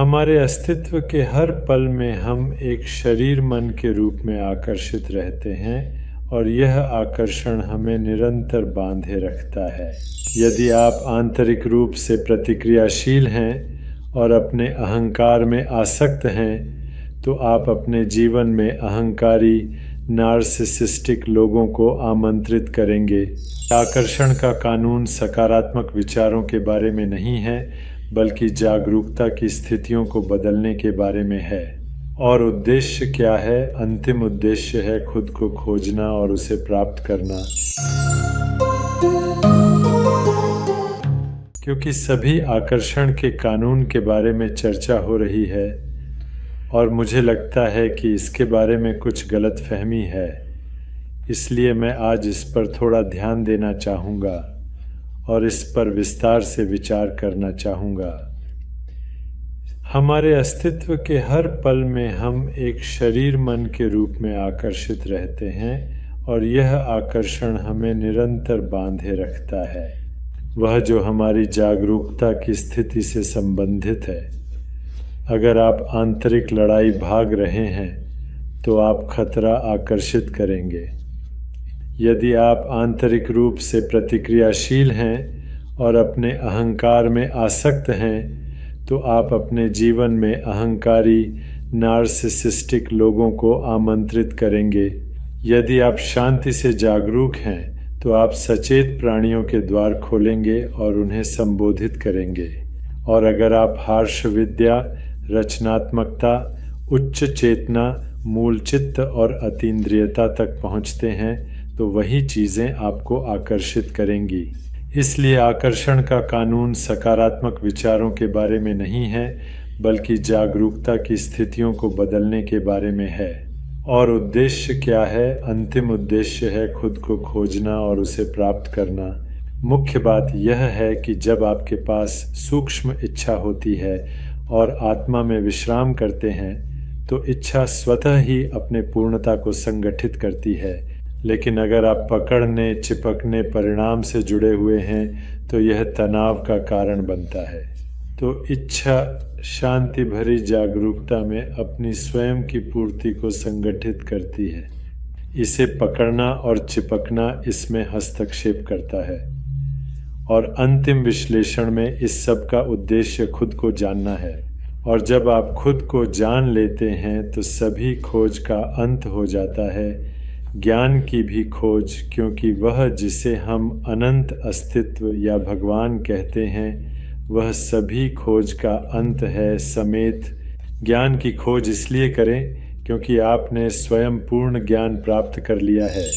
हमारे अस्तित्व के हर पल में हम एक शरीर मन के रूप में आकर्षित रहते हैं और यह आकर्षण हमें निरंतर बांधे रखता है। यदि आप आंतरिक रूप से प्रतिक्रियाशील हैं और अपने अहंकार में आसक्त हैं तो आप अपने जीवन में अहंकारी नार्सिसिस्टिक लोगों को आमंत्रित करेंगे। आकर्षण का कानून सकारात्मक विचारों के बारे में नहीं है बल्कि जागरूकता की स्थितियों को बदलने के बारे में है। और उद्देश्य क्या है? अंतिम उद्देश्य है खुद को खोजना और उसे प्राप्त करना। क्योंकि सभी आकर्षण के कानून के बारे में चर्चा हो रही है और मुझे लगता है कि इसके बारे में कुछ गलतफहमी है, इसलिए मैं आज इस पर थोड़ा ध्यान देना चाहूँगा और इस पर विस्तार से विचार करना चाहूँगा। हमारे अस्तित्व के हर पल में हम एक शरीर मन के रूप में आकर्षित रहते हैं और यह आकर्षण हमें निरंतर बांधे रखता है, वह जो हमारी जागरूकता की स्थिति से संबंधित है। अगर आप आंतरिक लड़ाई भाग रहे हैं तो आप खतरा आकर्षित करेंगे। यदि आप आंतरिक रूप से प्रतिक्रियाशील हैं और अपने अहंकार में आसक्त हैं तो आप अपने जीवन में अहंकारी नार्सिसिस्टिक लोगों को आमंत्रित करेंगे। यदि आप शांति से जागरूक हैं तो आप सचेत प्राणियों के द्वार खोलेंगे और उन्हें संबोधित करेंगे। और अगर आप हर्ष विद्या, रचनात्मकता, उच्च चेतना, मूल चित्त और अतीन्द्रियता तक पहुँचते हैं तो वही चीज़ें आपको आकर्षित करेंगी। इसलिए आकर्षण का कानून सकारात्मक विचारों के बारे में नहीं है बल्कि जागरूकता की स्थितियों को बदलने के बारे में है। और उद्देश्य क्या है? अंतिम उद्देश्य है खुद को खोजना और उसे प्राप्त करना। मुख्य बात यह है कि जब आपके पास सूक्ष्म इच्छा होती है और आत्मा में विश्राम करते हैं तो इच्छा स्वतः ही अपने पूर्णता को संगठित करती है। लेकिन अगर आप पकड़ने, चिपकने, परिणाम से जुड़े हुए हैं तो यह तनाव का कारण बनता है। तो इच्छा शांति भरी जागरूकता में अपनी स्वयं की पूर्ति को संगठित करती है। इसे पकड़ना और चिपकना इसमें हस्तक्षेप करता है। और अंतिम विश्लेषण में इस सब का उद्देश्य खुद को जानना है। और जब आप खुद को जान लेते हैं तो सभी खोज का अंत हो जाता है, ज्ञान की भी खोज, क्योंकि वह जिसे हम अनंत अस्तित्व या भगवान कहते हैं वह सभी खोज का अंत है समेत। ज्ञान की खोज इसलिए करें क्योंकि आपने स्वयं पूर्ण ज्ञान प्राप्त कर लिया है।